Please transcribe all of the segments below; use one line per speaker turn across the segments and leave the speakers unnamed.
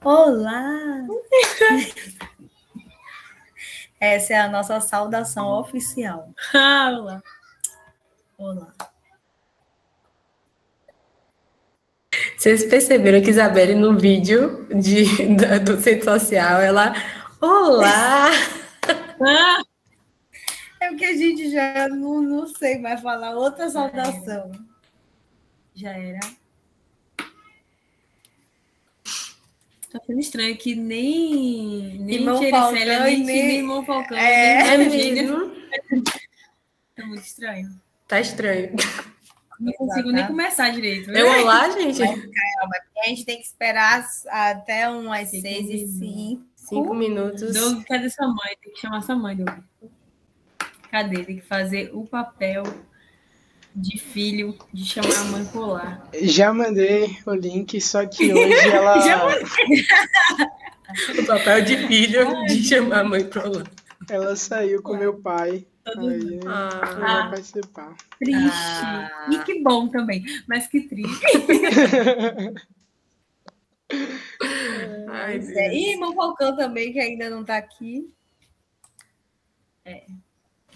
Olá! Essa é a nossa saudação oficial.
Olá!
Olá!
Vocês perceberam que Isabelle, no vídeo do Centro Social, ela... Olá!
É porque a gente já não sei mais falar outra saudação. Já era.
Tá ficando estranho que nem
Irmão
Tericélia,
Falcão,
nem Irmão Falcão,
É
nem Virgínia.
mesmo?
Tá muito estranho.
Tá estranho.
Não consigo nem começar direito.
Eu olá, gente.
Mas, calma, a gente tem que esperar até umas 6h05.
5 minutos.
Doug, cadê sua mãe? Tem que chamar sua mãe, Doug. Cadê? Tem que fazer o papel de filho, de chamar a mãe colar.
Já mandei o link, só que hoje ela...
O papel de filho de chamar a mãe pra lá.
Ela saiu com meu pai. Aí não vai participar.
Triste. E que bom também, mas que triste.
Ai,
E irmão Falcão também, que ainda não tá aqui.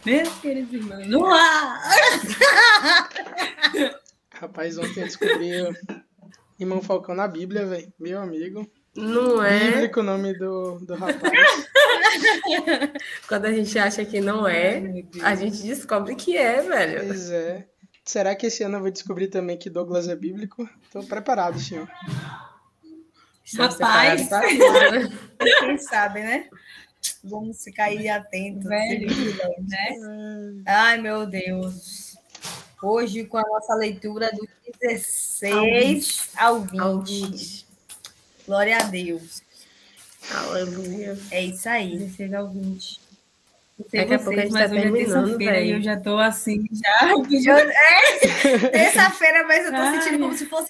Meus queridos irmãos. Olá!
Rapaz, ontem eu descobri Irmão Falcão na Bíblia, velho. Meu amigo.
Não é?
Bíblico o nome do rapaz.
Quando a gente acha que não é, a gente descobre que é, velho.
Pois é. Será que esse ano eu vou descobrir também que Douglas é bíblico? Tô preparado, senhor.
Rapaz.
Quem sabe, né? Vamos ficar aí atentos.
Velho,
né? Ai, meu Deus. Hoje, com a nossa leitura do 16 ao 20. Glória a Deus.
Aleluia.
É isso aí.
16 ao 20.
Daqui a pouco a gente tá terminando,
velho. E eu já tô assim, já.
Terça-feira, mas eu tô sentindo como se fosse...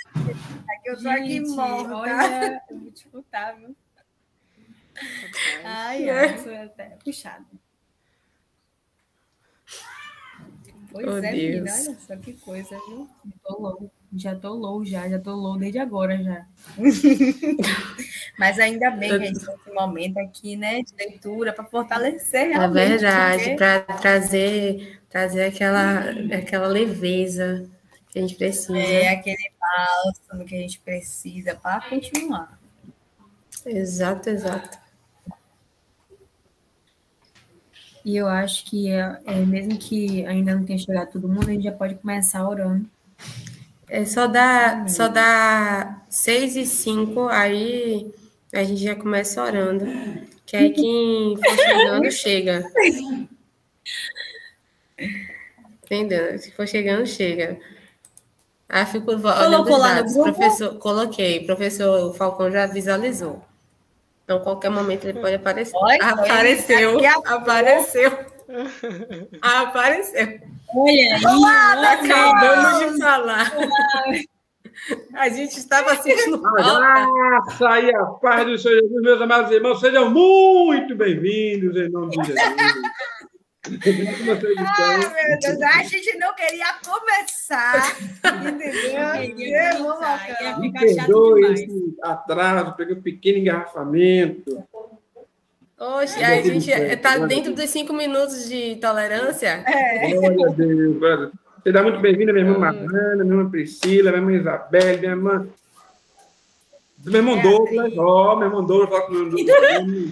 Eu tô aqui morta.
Olha, eu vou te contar, viu?
Isso é até puxado. Pois
Oh,
é,
Deus.
menina, olha só que coisa, viu?
Já tô low desde agora já.
Mas ainda bem que a gente tem esse momento aqui, né, de leitura, para fortalecer
É
realmente.
verdade, para trazer aquela leveza que a gente precisa.
É aquele bálsamo que a gente precisa para continuar.
Exato.
E eu acho que mesmo que ainda não tenha chegado todo mundo, a gente já pode começar orando.
Só dá 6h05, aí a gente já começa orando. Que aí quem for chegando, chega. Entendeu? Se for chegando, chega. Aí fico
Colocou lá no grupo?
Coloquei. Professor Falcão já visualizou. Então, qualquer momento ele pode aparecer. Apareceu.
Olha aí.
Acabamos de falar. A gente estava assistindo.
A graça e a paz do Senhor Jesus, meus amados irmãos, sejam muito bem-vindos em nome de Jesus.
Meu Deus, a gente não queria começar, entendeu?
Me perdoe esse atraso, peguei um pequeno engarrafamento.
Oxe, a gente está dentro dos 5 minutos de tolerância.
Glória a Deus, brother. Seja muito bem-vinda, minha irmã Mariana, minha irmã Priscila, minha irmã Isabelle, minha irmã... Meu irmão Douglas, meu irmão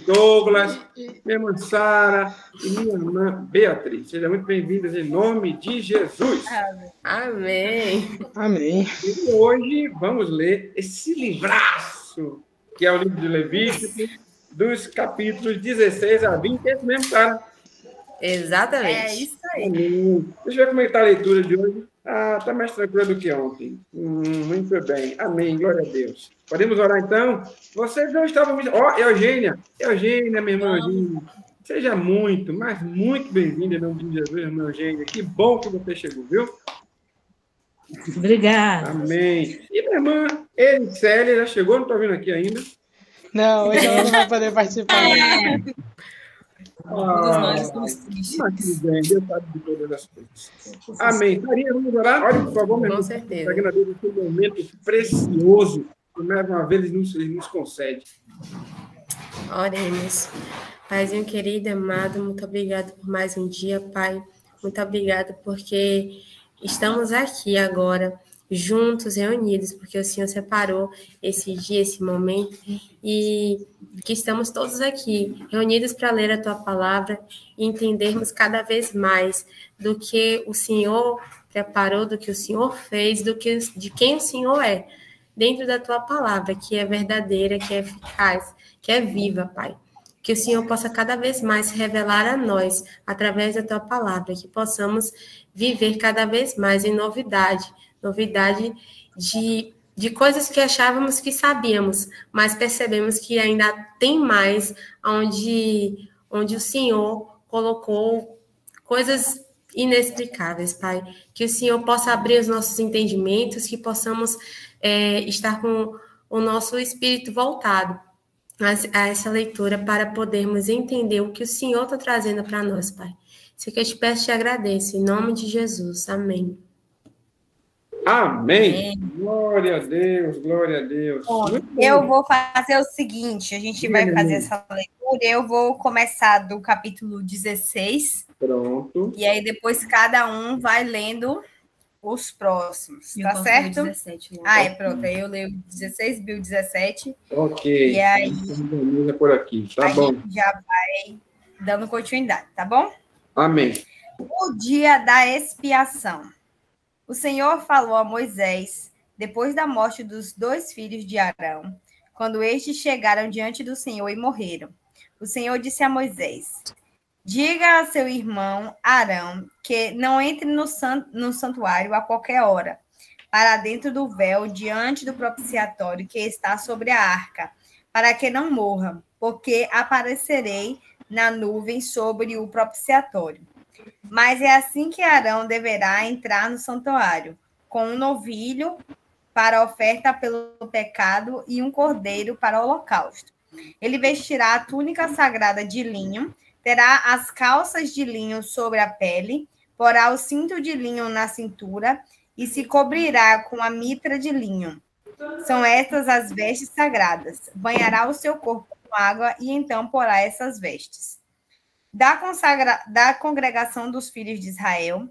Douglas, minha irmã Sara e minha irmã Beatriz. Sejam muito bem-vindas em nome de Jesus.
Amém.
E hoje vamos ler esse livraço, que é o livro de Levítico, dos capítulos 16 a 20, esse mesmo, cara.
Exatamente.
É isso aí.
Amém. Deixa eu ver como é que está a leitura de hoje. Está mais tranquila do que ontem. Muito bem. Amém. Glória a Deus. Podemos orar, então? Vocês não estavam... Eugênia, minha irmã Eugênia. Seja muito, mas muito bem-vinda em nome de Jesus, irmã Eugênia. Que bom que você chegou, viu?
Obrigada.
Amém. E minha irmã Ericélia já chegou? Não estou vendo aqui ainda.
Não, hoje ela não vai poder participar.
Todos nós estamos tristes.
Mas tudo bem, Deus sabe de todas as coisas. Amém. Maria, vamos orar? Olha, por favor, meu irmão.
Com certeza.
Esse momento precioso mais uma vez, ele nos concede.
Oremos. Paizinho querido, amado, muito obrigado por mais um dia, Pai. Muito obrigado porque estamos aqui agora, juntos, reunidos, porque o Senhor separou esse dia, esse momento, e que estamos todos aqui, reunidos para ler a Tua palavra e entendermos cada vez mais do que o Senhor preparou, do que o Senhor fez, de quem o Senhor é, dentro da Tua palavra, que é verdadeira, que é eficaz, que é viva, Pai. Que o Senhor possa cada vez mais se revelar a nós, através da Tua palavra, que possamos viver cada vez mais em novidade de coisas que achávamos que sabíamos, mas percebemos que ainda tem mais, onde o Senhor colocou coisas inexplicáveis, Pai. Que o Senhor possa abrir os nossos entendimentos, que possamos estar com o nosso espírito voltado a essa leitura para podermos entender o que o Senhor está trazendo para nós, Pai. Isso que eu te peço e te agradeço, em nome de Jesus. Amém.
Amém. Glória a Deus, glória a Deus.
Bom, eu vou fazer o seguinte, a gente vai fazer essa leitura, eu vou começar do capítulo 16.
Pronto.
E aí depois cada um vai lendo os próximos, tá certo?
17,
Pronto, aí eu leio 16, Bill 17.
Ok.
E aí
por aqui, tá bom.
gente já vai dando continuidade, tá bom?
Amém.
O dia da expiação. O Senhor falou a Moisés, depois da morte dos 2 filhos de Arão, quando estes chegaram diante do Senhor e morreram. O Senhor disse a Moisés: diga a seu irmão Arão que não entre no santuário a qualquer hora, para dentro do véu, diante do propiciatório que está sobre a arca, para que não morra, porque aparecerei na nuvem sobre o propiciatório. Mas é assim que Arão deverá entrar no santuário, com um novilho para oferta pelo pecado e um cordeiro para o holocausto. Ele vestirá a túnica sagrada de linho, terá as calças de linho sobre a pele, porá o cinto de linho na cintura e se cobrirá com a mitra de linho. São estas as vestes sagradas. Banhará o seu corpo com água e então porá essas vestes. Da congregação dos filhos de Israel,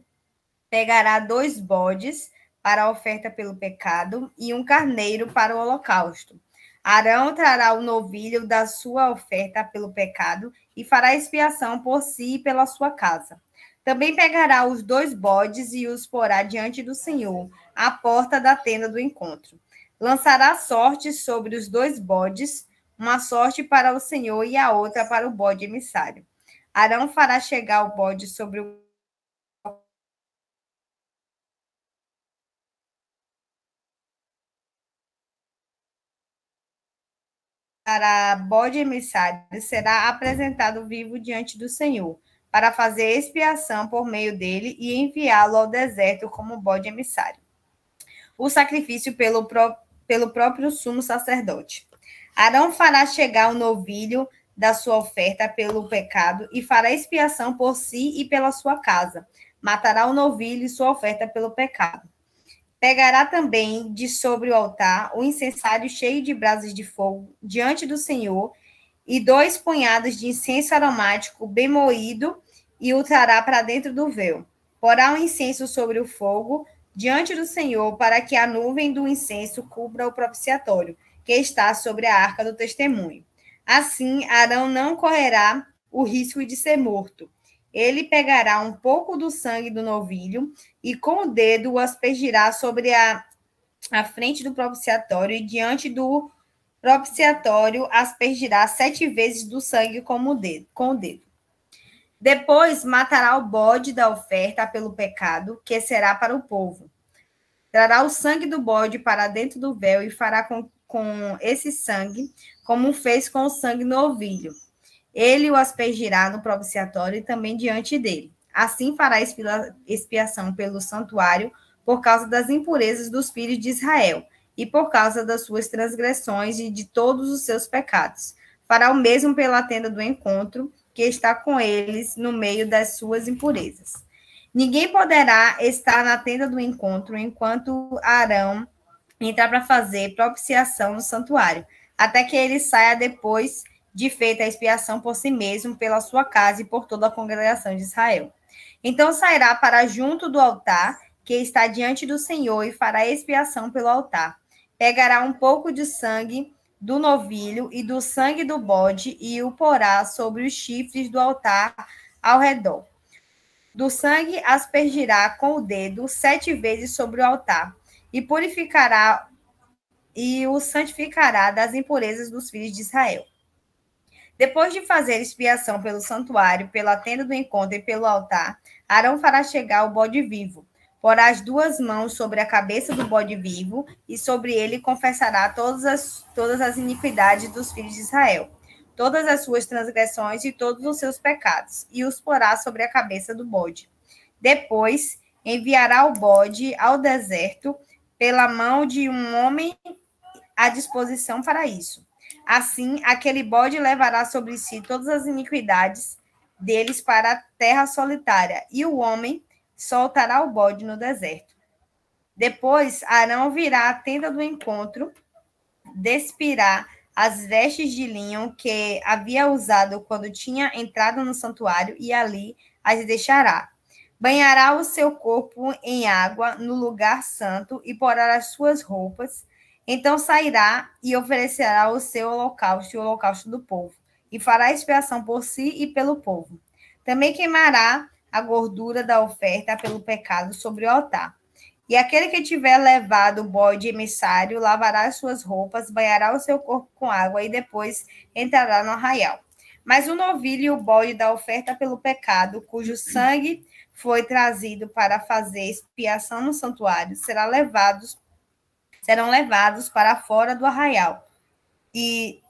pegará 2 bodes para a oferta pelo pecado e um carneiro para o holocausto. Arão trará o novilho da sua oferta pelo pecado e fará expiação por si e pela sua casa. Também pegará os 2 bodes e os porá diante do Senhor, à porta da tenda do encontro. Lançará sorte sobre os 2 bodes, uma sorte para o Senhor e a outra para o bode emissário. Arão fará chegar o bode sobre o para bode emissário será apresentado vivo diante do Senhor, para fazer expiação por meio dele e enviá-lo ao deserto como bode emissário. O sacrifício pelo próprio sumo sacerdote. Arão fará chegar o novilho da sua oferta pelo pecado e fará expiação por si e pela sua casa. Matará o novilho e sua oferta pelo pecado. Pegará também de sobre o altar o incensário cheio de brasas de fogo diante do Senhor e 2 punhados de incenso aromático bem moído e o trará para dentro do véu. Porá o incenso sobre o fogo diante do Senhor para que a nuvem do incenso cubra o propiciatório que está sobre a arca do testemunho. Assim, Arão não correrá o risco de ser morto. Ele pegará um pouco do sangue do novilho e com o dedo o aspergirá sobre a frente do propiciatório e diante do propiciatório aspergirá 7 vezes do sangue com o dedo. Depois matará o bode da oferta pelo pecado, que será para o povo. Trará o sangue do bode para dentro do véu e fará com esse sangue, como fez com o sangue do novilho. Ele o aspergirá no propiciatório e também diante dele. Assim fará expiação pelo santuário por causa das impurezas dos filhos de Israel e por causa das suas transgressões e de todos os seus pecados. Fará o mesmo pela tenda do encontro, que está com eles no meio das suas impurezas. Ninguém poderá estar na tenda do encontro enquanto Arão entrar para fazer propiciação no santuário, até que ele saia depois de feita a expiação por si mesmo, pela sua casa e por toda a congregação de Israel. Então sairá para junto do altar, que está diante do Senhor, e fará expiação pelo altar. Pegará um pouco de sangue do novilho e do sangue do bode, e o porá sobre os chifres do altar ao redor. Do sangue aspergirá com o dedo 7 vezes sobre o altar, e purificará e o santificará das impurezas dos filhos de Israel. Depois de fazer expiação pelo santuário, pela tenda do encontro e pelo altar, Arão fará chegar o bode vivo. Porá as 2 mãos sobre a cabeça do bode vivo, e sobre ele confessará todas as iniquidades dos filhos de Israel, todas as suas transgressões e todos os seus pecados, e os porá sobre a cabeça do bode. Depois enviará o bode ao deserto pela mão de um homem à disposição para isso. Assim, aquele bode levará sobre si todas as iniquidades deles para a terra solitária, e o homem soltará o bode no deserto. Depois, Arão virá à tenda do encontro, despirá as vestes de linho que havia usado quando tinha entrado no santuário, e ali as deixará. Banhará o seu corpo em água no lugar santo e porá as suas roupas. Então sairá e oferecerá o seu holocausto e o holocausto do povo, e fará expiação por si e pelo povo. Também queimará a gordura da oferta pelo pecado sobre o altar. E aquele que tiver levado o bode emissário lavará as suas roupas, banhará o seu corpo com água e depois entrará no arraial. Mas o novilho e o bode da oferta pelo pecado, cujo sangue foi trazido para fazer expiação no santuário, serão levados para fora do arraial. E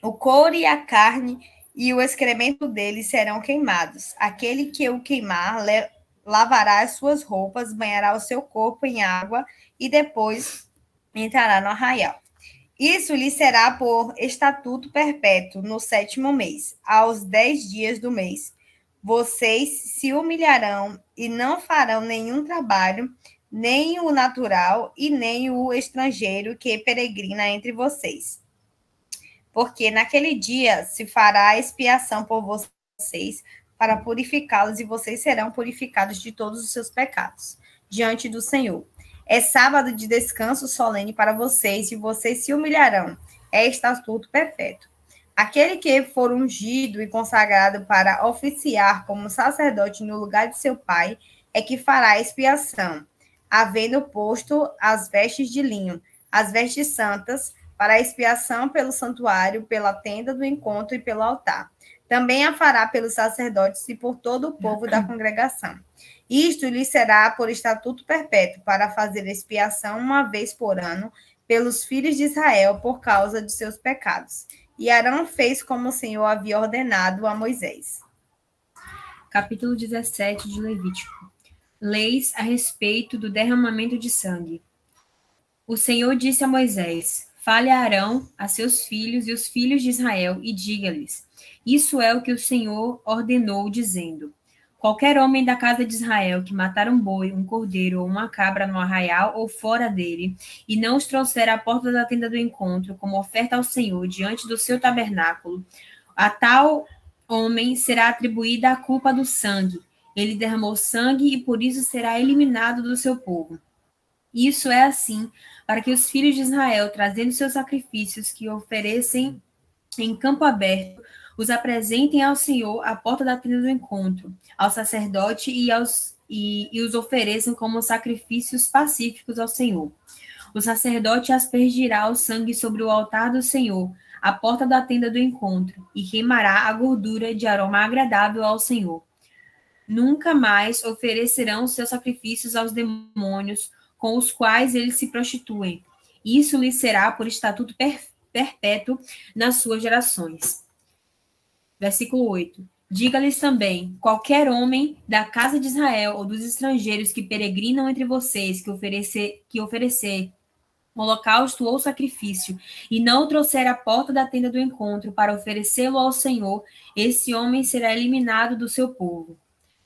o couro e a carne e o excremento deles serão queimados. Aquele que o queimar lavará as suas roupas, banhará o seu corpo em água e depois entrará no arraial. Isso lhe será por estatuto perpétuo no 7º mês, aos 10 dias do mês. Vocês se humilharão e não farão nenhum trabalho, nem o natural e nem o estrangeiro que peregrina entre vocês. Porque naquele dia se fará expiação por vocês para purificá-los, e vocês serão purificados de todos os seus pecados diante do Senhor. É sábado de descanso solene para vocês, e vocês se humilharão. É estatuto perpétuo. Aquele que for ungido e consagrado para oficiar como sacerdote no lugar de seu pai é que fará expiação, havendo posto as vestes de linho, as vestes santas, para a expiação pelo santuário, pela tenda do encontro e pelo altar. Também a fará pelos sacerdotes e por todo o povo da congregação. Isto lhe será por estatuto perpétuo, para fazer expiação 1 vez por ano pelos filhos de Israel por causa de seus pecados. E Arão fez como o Senhor havia ordenado a Moisés.
Capítulo 17 de Levítico. Leis a respeito do derramamento de sangue. O Senhor disse a Moisés: fale a Arão, a seus filhos e os filhos de Israel, e diga-lhes: isso é o que o Senhor ordenou, dizendo: qualquer homem da casa de Israel que matar um boi, um cordeiro ou uma cabra no arraial ou fora dele, e não os trouxer à porta da tenda do encontro como oferta ao Senhor diante do seu tabernáculo, a tal homem será atribuída a culpa do sangue. Ele derramou sangue e por isso será eliminado do seu povo. Isso é assim, para que os filhos de Israel, trazendo seus sacrifícios que oferecem em campo aberto, os apresentem ao Senhor à porta da tenda do encontro, ao sacerdote e os ofereçam como sacrifícios pacíficos ao Senhor. O sacerdote aspergirá o sangue sobre o altar do Senhor, à porta da tenda do encontro, e queimará a gordura de aroma agradável ao Senhor. Nunca mais oferecerão seus sacrifícios aos demônios, com os quais eles se prostituem. Isso lhe será por estatuto perpétuo nas suas gerações. Versículo 8. Diga-lhes também: qualquer homem da casa de Israel ou dos estrangeiros que peregrinam entre vocês, que oferecer holocausto ou sacrifício, e não o trouxer à porta da tenda do encontro para oferecê-lo ao Senhor, esse homem será eliminado do seu povo.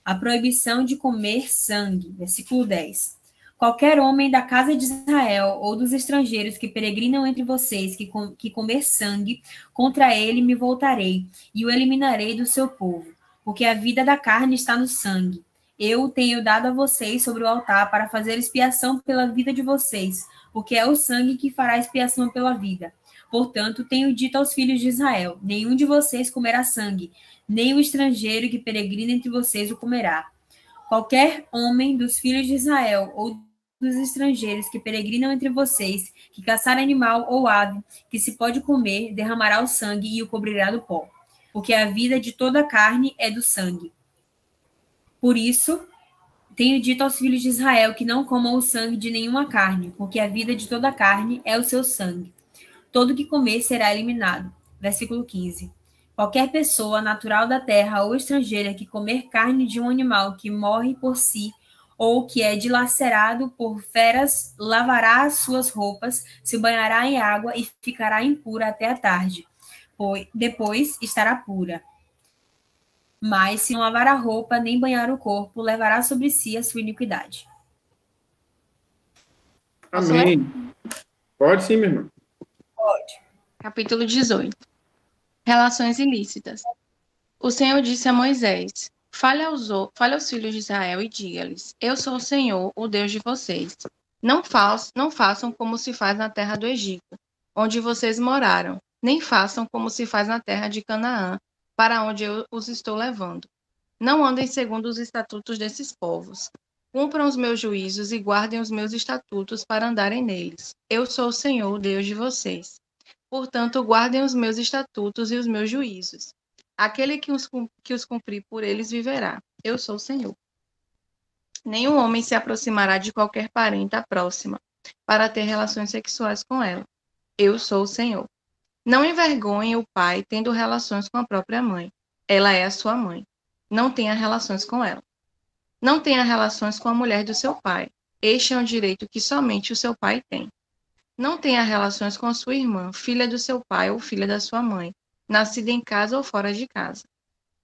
A proibição de comer sangue. Versículo 10. Qualquer homem da casa de Israel ou dos estrangeiros que peregrinam entre vocês, que comer sangue, contra ele me voltarei e o eliminarei do seu povo, porque a vida da carne está no sangue. Eu o tenho dado a vocês sobre o altar para fazer expiação pela vida de vocês, porque é o sangue que fará expiação pela vida. Portanto, tenho dito aos filhos de Israel: nenhum de vocês comerá sangue, nem o estrangeiro que peregrina entre vocês o comerá. Qualquer homem dos filhos de Israel ou dos estrangeiros que peregrinam entre vocês, que caçar animal ou ave, que se pode comer, derramará o sangue e o cobrirá do pó. Porque a vida de toda a carne é do sangue. Por isso, tenho dito aos filhos de Israel que não comam o sangue de nenhuma carne, porque a vida de toda a carne é o seu sangue. Todo que comer será eliminado. Versículo 15. Qualquer pessoa natural da terra ou estrangeira que comer carne de um animal que morre por si, ou que é dilacerado por feras, lavará as suas roupas, se banhará em água e ficará impura até a tarde. Depois estará pura. Mas, se não lavar a roupa, nem banhar o corpo, levará sobre si a sua iniquidade.
Amém. Pode sim, minha irmã.
Pode.
Capítulo 18. Relações ilícitas. O Senhor disse a Moisés: Fale aos filhos de Israel e diga-lhes: Eu sou o Senhor, o Deus de vocês. Não façam como se faz na terra do Egito, onde vocês moraram, nem façam como se faz na terra de Canaã, para onde eu os estou levando. Não andem segundo os estatutos desses povos. Cumpram os meus juízos e guardem os meus estatutos para andarem neles. Eu sou o Senhor, o Deus de vocês. Portanto, guardem os meus estatutos e os meus juízos. Aquele que os cumprir por eles viverá. Eu sou o Senhor. Nenhum homem se aproximará de qualquer parenta próxima para ter relações sexuais com ela. Eu sou o Senhor. Não envergonhe o pai tendo relações com a própria mãe. Ela é a sua mãe. Não tenha relações com ela. Não tenha relações com a mulher do seu pai. Este é um direito que somente o seu pai tem. Não tenha relações com a sua irmã, filha do seu pai ou filha da sua mãe, nascida em casa ou fora de casa.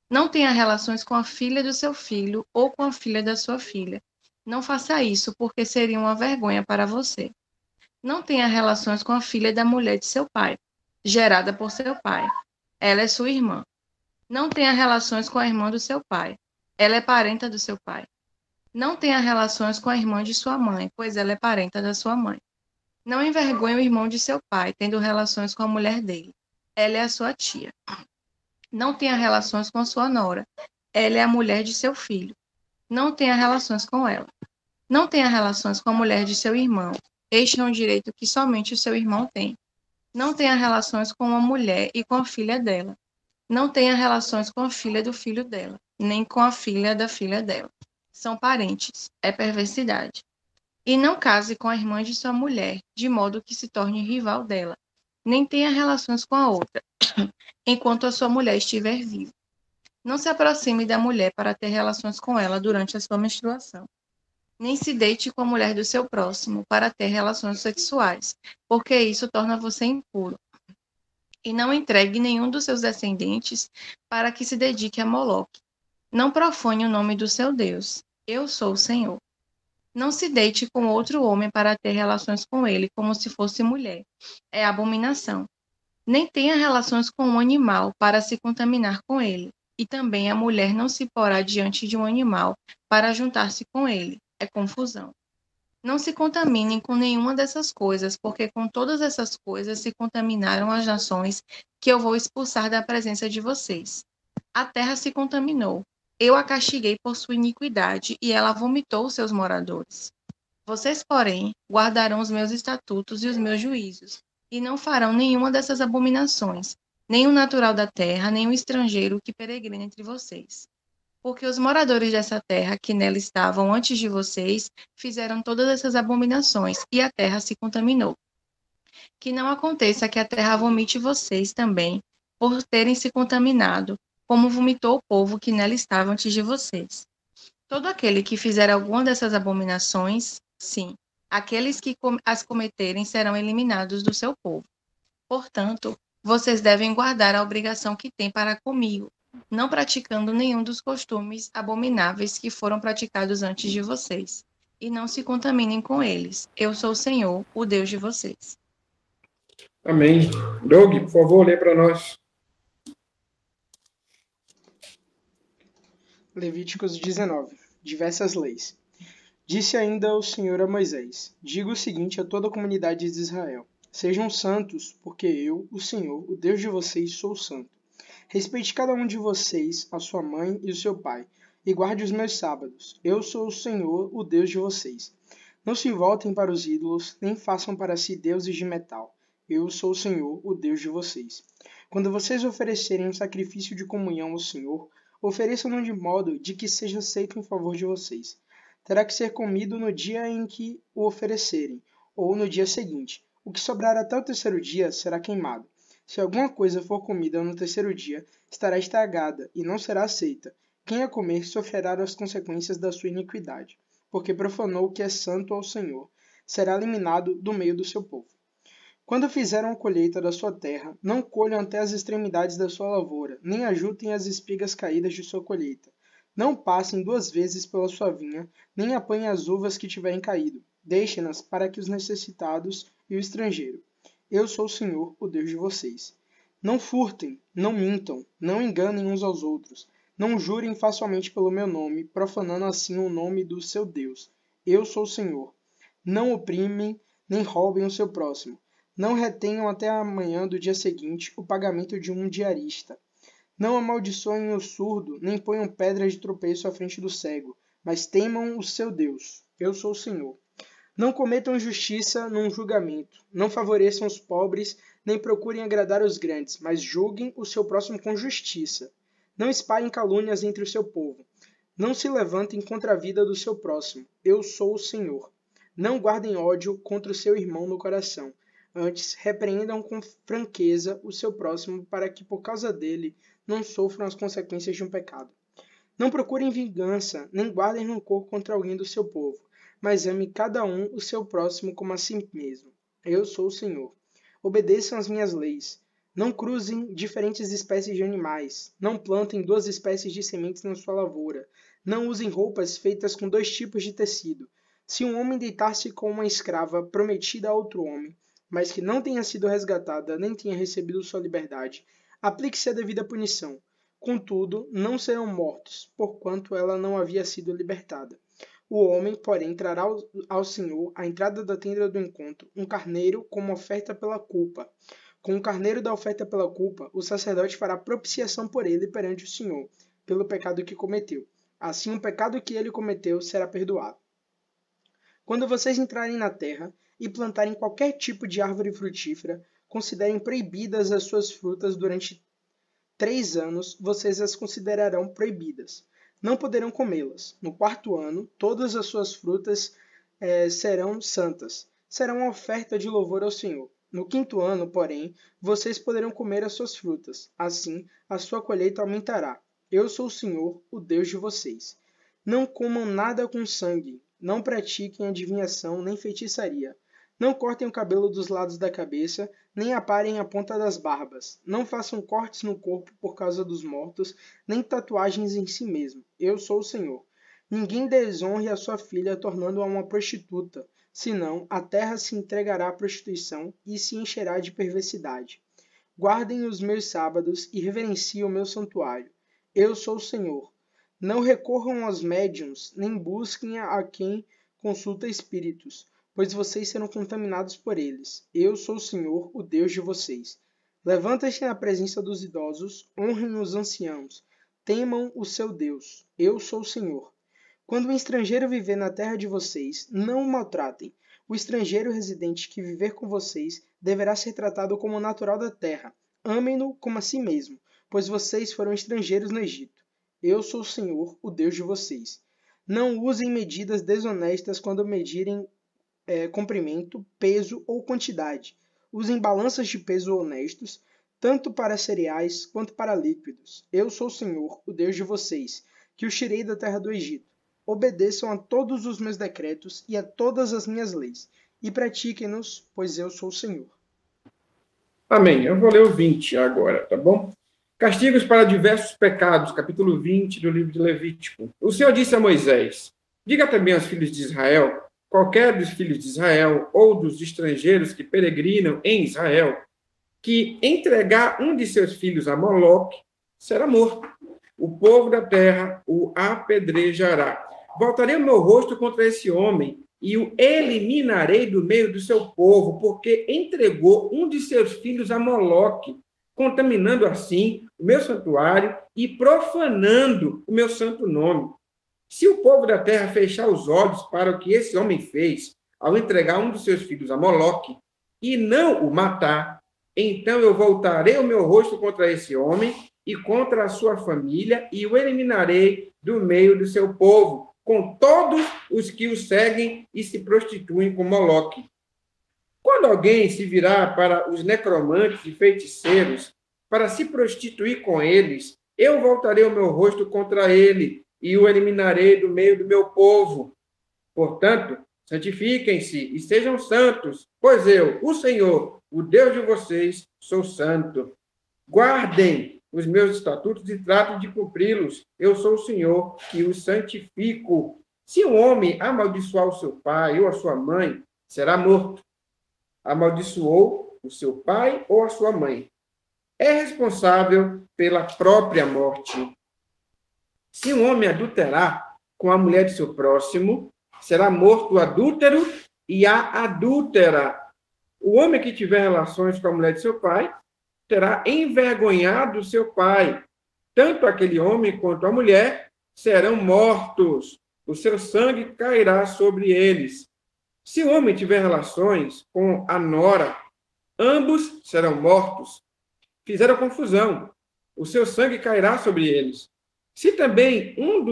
Não tenha relações com a filha do seu filho ou com a filha da sua filha. Não faça isso, porque seria uma vergonha para você. Não tenha relações com a filha da mulher de seu pai, gerada por seu pai. Ela é sua irmã. Não tenha relações com a irmã do seu pai. Ela é parenta do seu pai. Não tenha relações com a irmã de sua mãe, pois ela é parenta da sua mãe. Não envergonhe o irmão de seu pai, tendo relações com a mulher dele. Ela é a sua tia. Não tenha relações com a sua nora. Ela é a mulher de seu filho. Não tenha relações com ela. Não tenha relações com a mulher de seu irmão. Este é um direito que somente o seu irmão tem. Não tenha relações com uma mulher e com a filha dela. Não tenha relações com a filha do filho dela, nem com a filha da filha dela. São parentes. É perversidade. E não case com a irmã de sua mulher, de modo que se torne rival dela. Nem tenha relações com a outra, enquanto a sua mulher estiver viva. Não se aproxime da mulher para ter relações com ela durante a sua menstruação. Nem se deite com a mulher do seu próximo para ter relações sexuais, porque isso torna você impuro. E não entregue nenhum dos seus descendentes para que se dedique a Moloque. Não profane o nome do seu Deus. Eu sou o Senhor. Não se deite com outro homem para ter relações com ele como se fosse mulher. É abominação. Nem tenha relações com um animal para se contaminar com ele. E também a mulher não se porá diante de um animal para juntar-se com ele. É confusão. Não se contaminem com nenhuma dessas coisas, porque com todas essas coisas se contaminaram as nações que eu vou expulsar da presença de vocês. A terra se contaminou. Eu a castiguei por sua iniquidade, e ela vomitou os seus moradores. Vocês, porém, guardarão os meus estatutos e os meus juízos, e não farão nenhuma dessas abominações, nem o natural da terra, nem o estrangeiro que peregrina entre vocês. Porque os moradores dessa terra que nela estavam antes de vocês fizeram todas essas abominações, e a terra se contaminou. Que não aconteça que a terra vomite vocês também, por terem se contaminado, como vomitou o povo que nela estava antes de vocês. Todo aquele que fizer alguma dessas abominações, sim, aqueles que as cometerem serão eliminados do seu povo. Portanto, vocês devem guardar a obrigação que têm para comigo, não praticando nenhum dos costumes abomináveis que foram praticados antes de vocês, e não se contaminem com eles. Eu sou o Senhor, o Deus de vocês.
Amém. Doug, por favor, lê para nós.
Levíticos 19. Diversas leis. Disse ainda o Senhor a Moisés: diga o seguinte a toda a comunidade de Israel: sejam santos, porque eu, o Senhor, o Deus de vocês, sou santo. Respeite cada um de vocês, a sua mãe e o seu pai, e guarde os meus sábados. Eu sou o Senhor, o Deus de vocês. Não se voltem para os ídolos, nem façam para si deuses de metal. Eu sou o Senhor, o Deus de vocês. Quando vocês oferecerem um sacrifício de comunhão ao Senhor, ofereçam-no de modo de que seja aceito em favor de vocês. Terá que ser comido no dia em que o oferecerem, ou no dia seguinte. O que sobrar até o terceiro dia será queimado. Se alguma coisa for comida no terceiro dia, estará estragada e não será aceita. Quem a comer sofrerá as consequências da sua iniquidade, porque profanou o que é santo ao Senhor. Será eliminado do meio do seu povo. Quando fizeram a colheita da sua terra, não colham até as extremidades da sua lavoura, nem ajuntem as espigas caídas de sua colheita. Não passem 2 vezes pela sua vinha, nem apanhem as uvas que tiverem caído. Deixem-nas para que os necessitados e o estrangeiro. Eu sou o Senhor, o Deus de vocês. Não furtem, não mintam, não enganem uns aos outros. Não jurem falsamente pelo meu nome, profanando assim o nome do seu Deus. Eu sou o Senhor. Não oprimem, nem roubem o seu próximo. Não retenham até a manhã do dia seguinte o pagamento de um diarista. Não amaldiçoem o surdo, nem ponham pedras de tropeço à frente do cego, mas temam o seu Deus. Eu sou o Senhor. Não cometam injustiça num julgamento. Não favoreçam os pobres, nem procurem agradar os grandes, mas julguem o seu próximo com justiça. Não espalhem calúnias entre o seu povo. Não se levantem contra a vida do seu próximo. Eu sou o Senhor. Não guardem ódio contra o seu irmão no coração. Antes, repreendam com franqueza o seu próximo para que, por causa dele, não sofram as consequências de um pecado. Não procurem vingança, nem guardem rancor contra alguém do seu povo, mas ame cada um o seu próximo como a si mesmo. Eu sou o Senhor. Obedeçam às minhas leis. Não cruzem diferentes espécies de animais. Não plantem 2 espécies de sementes na sua lavoura. Não usem roupas feitas com 2 tipos de tecido. Se um homem deitar-se com uma escrava prometida a outro homem, mas que não tenha sido resgatada nem tenha recebido sua liberdade, aplique-se a devida punição. Contudo, não serão mortos, porquanto ela não havia sido libertada. O homem, porém, trará ao Senhor, à entrada da tenda do encontro, um carneiro como oferta pela culpa. Com o carneiro da oferta pela culpa, o sacerdote fará propiciação por ele perante o Senhor, pelo pecado que cometeu. Assim, o pecado que ele cometeu será perdoado. Quando vocês entrarem na terra e plantarem qualquer tipo de árvore frutífera, considerem proibidas as suas frutas durante 3 anos, vocês as considerarão proibidas. Não poderão comê-las. No 4º ano, todas as suas frutas serão santas. Serão uma oferta de louvor ao Senhor. No 5º ano, porém, vocês poderão comer as suas frutas. Assim, a sua colheita aumentará. Eu sou o Senhor, o Deus de vocês. Não comam nada com sangue. Não pratiquem adivinhação nem feitiçaria. Não cortem o cabelo dos lados da cabeça, nem aparem a ponta das barbas. Não façam cortes no corpo por causa dos mortos, nem tatuagens em si mesmo. Eu sou o Senhor. Ninguém desonre a sua filha tornando-a uma prostituta, senão a terra se entregará à prostituição e se encherá de perversidade. Guardem os meus sábados e reverenciem o meu santuário. Eu sou o Senhor. Não recorram aos médiuns, nem busquem a quem consulta espíritos, pois vocês serão contaminados por eles. Eu sou o Senhor, o Deus de vocês. Levantem-se na presença dos idosos, honrem os anciãos, temam o seu Deus. Eu sou o Senhor. Quando um estrangeiro viver na terra de vocês, não o maltratem. O estrangeiro residente que viver com vocês deverá ser tratado como natural da terra. Amem-no como a si mesmo, pois vocês foram estrangeiros no Egito. Eu sou o Senhor, o Deus de vocês. Não usem medidas desonestas quando medirem comprimento, peso ou quantidade. Usem balanças de peso honestos, tanto para cereais quanto para líquidos. Eu sou o Senhor, o Deus de vocês, que os tirei da terra do Egito. Obedeçam a todos os meus decretos e a todas as minhas leis, e pratiquem-nos, pois eu sou o Senhor.
Amém. Eu vou ler o 20 agora, tá bom? Castigos para diversos pecados, capítulo 20 do livro de Levítico. O Senhor disse a Moisés: Diga também aos filhos de Israel, qualquer dos filhos de Israel ou dos estrangeiros que peregrinam em Israel, que entregar um de seus filhos a Moloque, será morto. O povo da terra o apedrejará. Voltarei o meu rosto contra esse homem e o eliminarei do meio do seu povo, porque entregou um de seus filhos a Moloque, contaminando assim o meu santuário e profanando o meu santo nome. Se o povo da terra fechar os olhos para o que esse homem fez, ao entregar um dos seus filhos a Moloque, e não o matar, então eu voltarei o meu rosto contra esse homem e contra a sua família, e o eliminarei do meio do seu povo, com todos os que o seguem e se prostituem com Moloque. Quando alguém se virar para os necromantes e feiticeiros, para se prostituir com eles, eu voltarei o meu rosto contra ele, e o eliminarei do meio do meu povo. Portanto, santifiquem-se e sejam santos, pois eu, o Senhor, o Deus de vocês, sou santo. Guardem os meus estatutos e tratem de cumpri-los. Eu sou o Senhor que os santifico. Se um homem amaldiçoar o seu pai ou a sua mãe, será morto. Amaldiçoou o seu pai ou a sua mãe. É responsável pela própria morte. Se um homem adulterar com a mulher de seu próximo, será morto o adúltero e a adúltera. O homem que tiver relações com a mulher de seu pai terá envergonhado seu pai. Tanto aquele homem quanto a mulher serão mortos. O seu sangue cairá sobre eles. Se o homem tiver relações com a nora, ambos serão mortos. Fizeram confusão. O seu sangue cairá sobre eles. Se também um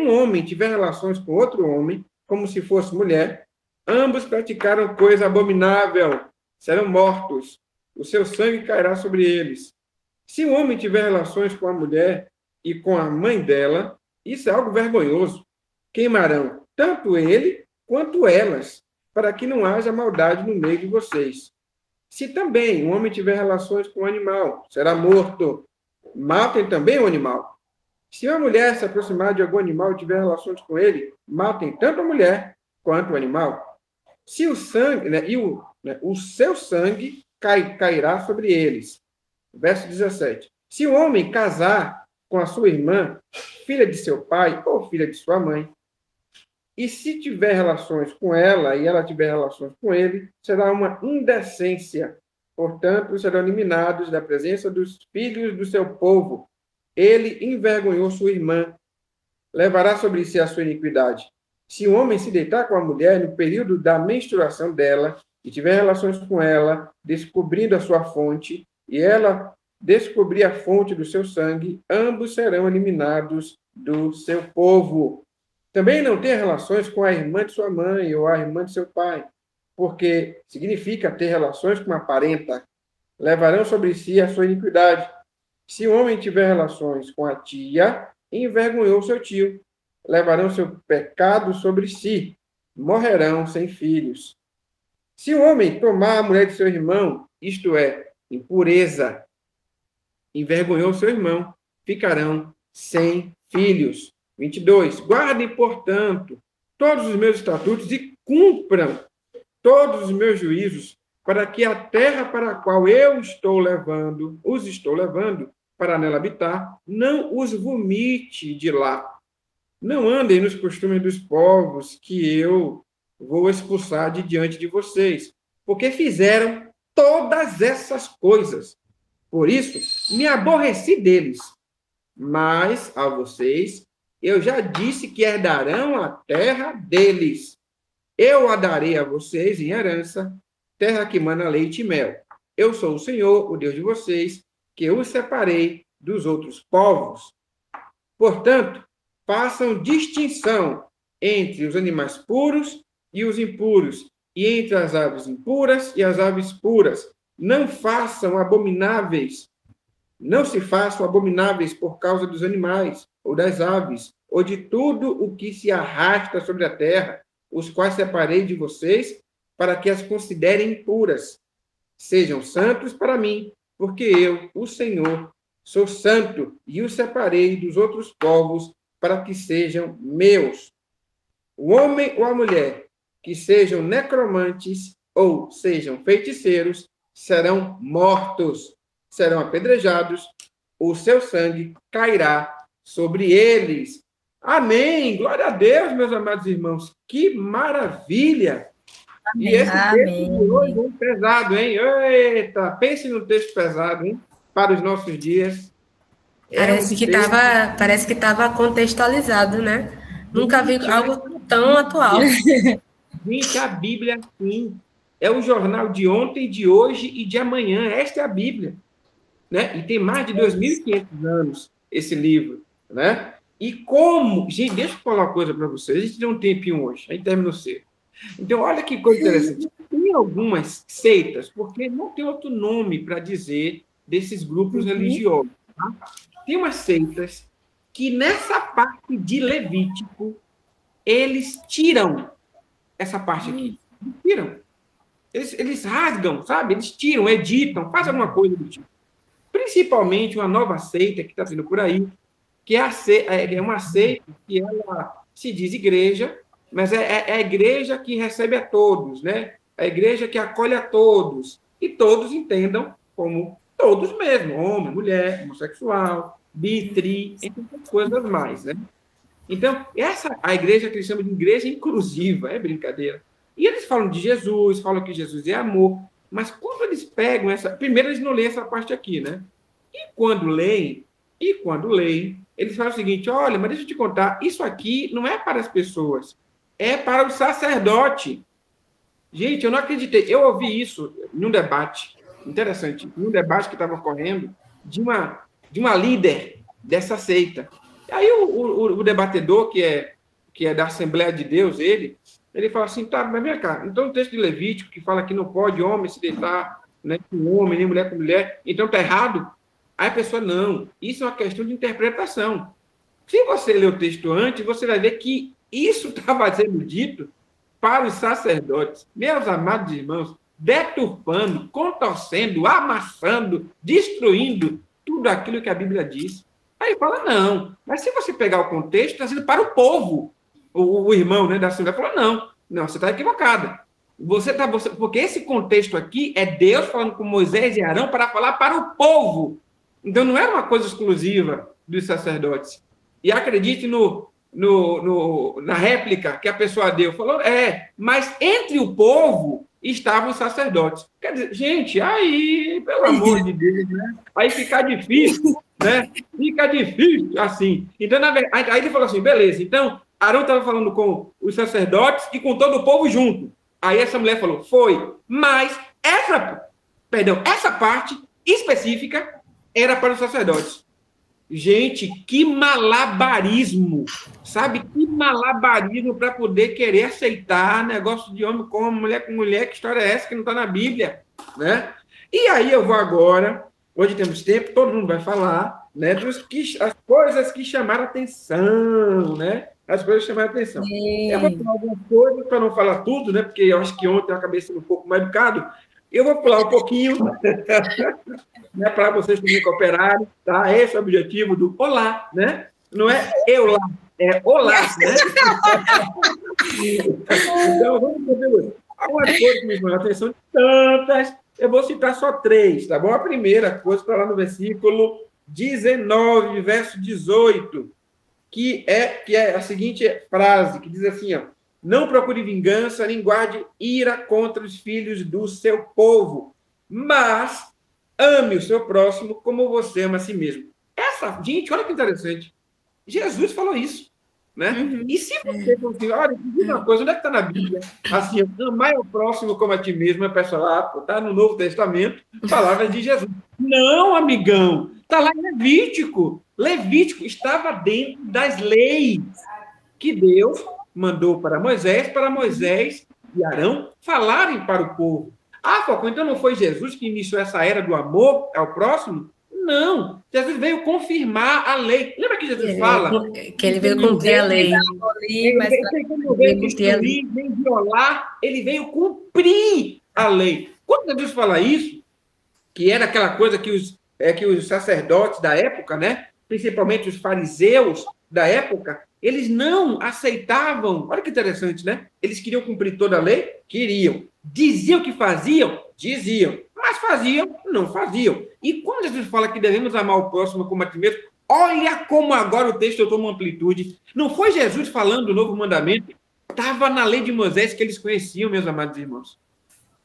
homem tiver relações com outro homem, como se fosse mulher, ambos praticaram coisa abominável, serão mortos. O seu sangue cairá sobre eles. Se um homem tiver relações com a mulher e com a mãe dela, isso é algo vergonhoso. Queimarão tanto ele quanto elas, para que não haja maldade no meio de vocês. Se também um homem tiver relações com um animal, será morto. Matem também o animal. Se uma mulher se aproximar de algum animal e tiver relações com ele, matem tanto a mulher quanto o animal. Se o sangue, o seu sangue cairá sobre eles. Verso 17. Se o homem casar com a sua irmã, filha de seu pai ou filha de sua mãe, e se tiver relações com ela e ela tiver relações com ele, será uma indecência. Portanto, serão eliminados da presença dos filhos do seu povo. Ele envergonhou sua irmã. Levará sobre si a sua iniquidade. Se o homem se deitar com a mulher no período da menstruação dela e tiver relações com ela, descobrindo a sua fonte, e ela descobrir a fonte do seu sangue, ambos serão eliminados do seu povo. Também não tenha relações com a irmã de sua mãe ou a irmã de seu pai, porque significa ter relações com uma parenta. Levarão sobre si a sua iniquidade. Se o homem tiver relações com a tia, envergonhou seu tio. Levarão seu pecado sobre si. Morrerão sem filhos. Se o homem tomar a mulher de seu irmão, isto é, impureza, envergonhou seu irmão, ficarão sem filhos. 22. Guardem, portanto, todos os meus estatutos e cumpram todos os meus juízos, para que a terra para a qual eu os estou levando para nela habitar, não os vomite de lá. Não andem nos costumes dos povos que eu vou expulsar de diante de vocês, porque fizeram todas essas coisas. Por isso, me aborreci deles. Mas a vocês, eu já disse que herdarão a terra deles. Eu a darei a vocês em herança, terra que mana leite e mel. Eu sou o Senhor, o Deus de vocês, que os separei dos outros povos. Portanto, façam distinção entre os animais puros e os impuros, e entre as aves impuras e as aves puras. Não se façam abomináveis por causa dos animais, ou das aves, ou de tudo o que se arrasta sobre a terra, os quais separei de vocês, para que as considerem impuras. Sejam santos para mim, porque eu, o Senhor, sou santo, e os separei dos outros povos, para que sejam meus. O homem ou a mulher que sejam necromantes ou sejam feiticeiros serão mortos, serão apedrejados, o seu sangue cairá sobre eles. Amém! Glória a Deus, meus amados irmãos. Que maravilha! Amém. E esse texto de hoje é muito pesado, hein? Eita, pense no texto pesado, hein? Para os nossos dias.
Parece que estava contextualizado, né? Nunca vi algo tão atual.
Gente, a Bíblia, sim, é o jornal de ontem, de hoje e de amanhã. Esta é a Bíblia, né? E tem mais de 2.500 anos esse livro, né? E como... Gente, deixa eu falar uma coisa para vocês. A gente tem um tempinho hoje, aí terminou cedo. Então, olha que coisa interessante. Tem algumas seitas, porque não tem outro nome para dizer desses grupos religiosos. Tá? Tem umas seitas que, nessa parte de Levítico, eles tiram essa parte aqui. Tiram. Eles rasgam, sabe? Eles tiram, editam, fazem alguma coisa do tipo. Principalmente uma nova seita que está vindo por aí, que é uma seita que ela se diz igreja, mas é a igreja que recebe a todos, né? A igreja que acolhe a todos. E todos entendam como todos mesmo, homem, mulher, homossexual, bi, tri, entre outras coisas mais, né? Então, a igreja que eles chamam de igreja inclusiva, é brincadeira. E eles falam de Jesus, falam que Jesus é amor, mas quando eles pegam essa... Primeiro, eles não leem essa parte aqui, né? E quando leem, eles falam o seguinte, olha, mas deixa eu te contar, isso aqui não é para as pessoas, é para o sacerdote. Gente, eu não acreditei. Eu ouvi isso num debate, interessante, num debate que estava ocorrendo de uma líder dessa seita. Aí o debatedor, que é da Assembleia de Deus, ele fala assim, tá, mas vem cá, então o texto de Levítico que fala que não pode homem se deitar, né, com homem, nem mulher com mulher, então tá errado? Aí a pessoa, não, isso é uma questão de interpretação. Se você ler o texto antes, você vai ver que isso estava sendo dito para os sacerdotes, meus amados irmãos, deturpando, contorcendo, amassando, destruindo tudo aquilo que a Bíblia diz. Aí fala, não, mas se você pegar o contexto, está sendo para o povo. O irmão, né, da Assembleia falou, não, você está equivocada. Porque esse contexto aqui é Deus falando com Moisés e Arão para falar para o povo. Então, não era uma coisa exclusiva dos sacerdotes. E acredite na réplica que a pessoa deu. Falou, mas entre o povo estavam os sacerdotes. Quer dizer, gente, aí, pelo amor de Deus, né? Aí fica difícil, né? Fica difícil, assim. Então, aí ele falou assim, beleza, então, Arão estava falando com os sacerdotes e com todo o povo junto. Aí essa mulher falou, foi, mas essa parte específica era para os sacerdotes. Gente, que malabarismo, sabe? Que malabarismo para poder querer aceitar negócio de homem com mulher, que história é essa que não está na Bíblia, né? E aí eu vou agora, hoje temos tempo, todo mundo vai falar, né, as coisas que chamaram atenção, né? As coisas que chamaram atenção. Eu vou falar algumas coisas para não falar tudo, né? Porque eu acho que ontem eu acabei sendo um pouco mais educado. Eu vou pular um pouquinho, né, para vocês também cooperarem, tá? Esse é o objetivo do olá, né? Não é eu lá, é olá, né? Então, vamos ver algumas coisas que me chamam a atenção, de tantas, eu vou citar só 3, tá bom? A primeira coisa está lá no versículo 19, verso 18, que é a seguinte frase, que diz assim, ó, não procure vingança, nem guarde ira contra os filhos do seu povo, mas ame o seu próximo como você ama a si mesmo. Gente, olha que interessante. Jesus falou isso, né? Uhum. E se você for assim, olha, diz uma coisa, onde é que está na Bíblia? Assim, amar o próximo como a ti mesmo, a pessoa lá, está no Novo Testamento, palavras de Jesus. Não, amigão, está lá em Levítico. Levítico estava dentro das leis que Deus mandou para Moisés e Arão falarem para o povo. Falcão, então não foi Jesus que iniciou essa era do amor ao próximo? Não. Jesus veio confirmar a lei. Lembra que Jesus fala?
Que ele veio cumprir a lei.
Ele não veio destruir, nem violar, ele veio cumprir a lei. Quando Jesus fala isso, que era aquela coisa que os sacerdotes da época, né, principalmente os fariseus, da época, eles não aceitavam. Olha que interessante, né? Eles queriam cumprir toda a lei? Queriam. Diziam que faziam? Diziam. Mas faziam? Não faziam. E quando Jesus fala que devemos amar o próximo como a ti mesmo, olha como agora o texto toma uma amplitude. Não foi Jesus falando do novo mandamento? Estava na lei de Moisés que eles conheciam, meus amados irmãos.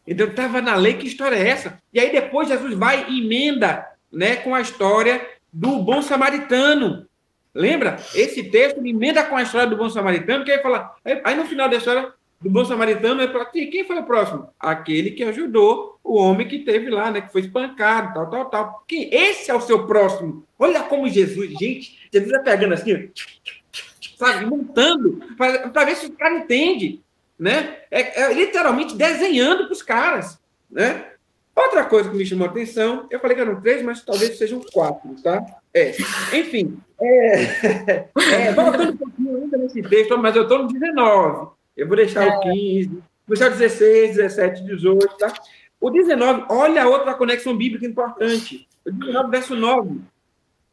Então, estava na lei, que história é essa? E aí depois Jesus vai e emenda, né, com a história do bom samaritano. Lembra? Esse texto emenda com a história do bom samaritano, que aí fala... Aí no final da história do bom samaritano, quem foi o próximo? Aquele que ajudou o homem que teve lá, né, que foi espancado, tal. Esse é o seu próximo. Olha como Jesus, gente, Jesus está pegando assim, sabe, montando, para ver se o cara entende, né? É literalmente desenhando para os caras, né? Outra coisa que me chamou a atenção, eu falei que eram 3, mas talvez sejam 4, tá? Enfim, voltando um pouquinho ainda nesse texto, mas eu estou no 19. Eu vou deixar o 15, vou deixar o 16, 17, 18, tá? O 19, olha outra conexão bíblica importante. O 19, verso 9,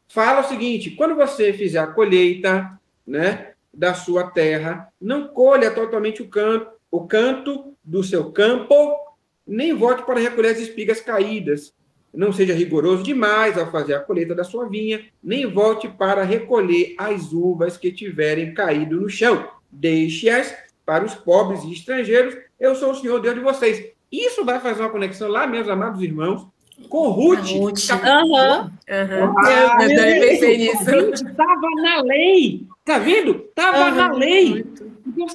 fala o seguinte: quando você fizer a colheita, né, da sua terra, não colha totalmente o canto do seu campo, nem volte para recolher as espigas caídas. Não seja rigoroso demais ao fazer a colheita da sua vinha, nem volte para recolher as uvas que tiverem caído no chão. Deixe-as para os pobres e estrangeiros. Eu sou o Senhor Deus de vocês. Isso vai fazer uma conexão lá, meus amados irmãos, com Ruth.
Eu também pensei nisso.
Estava na lei. Tá vendo? Estava na lei. Então,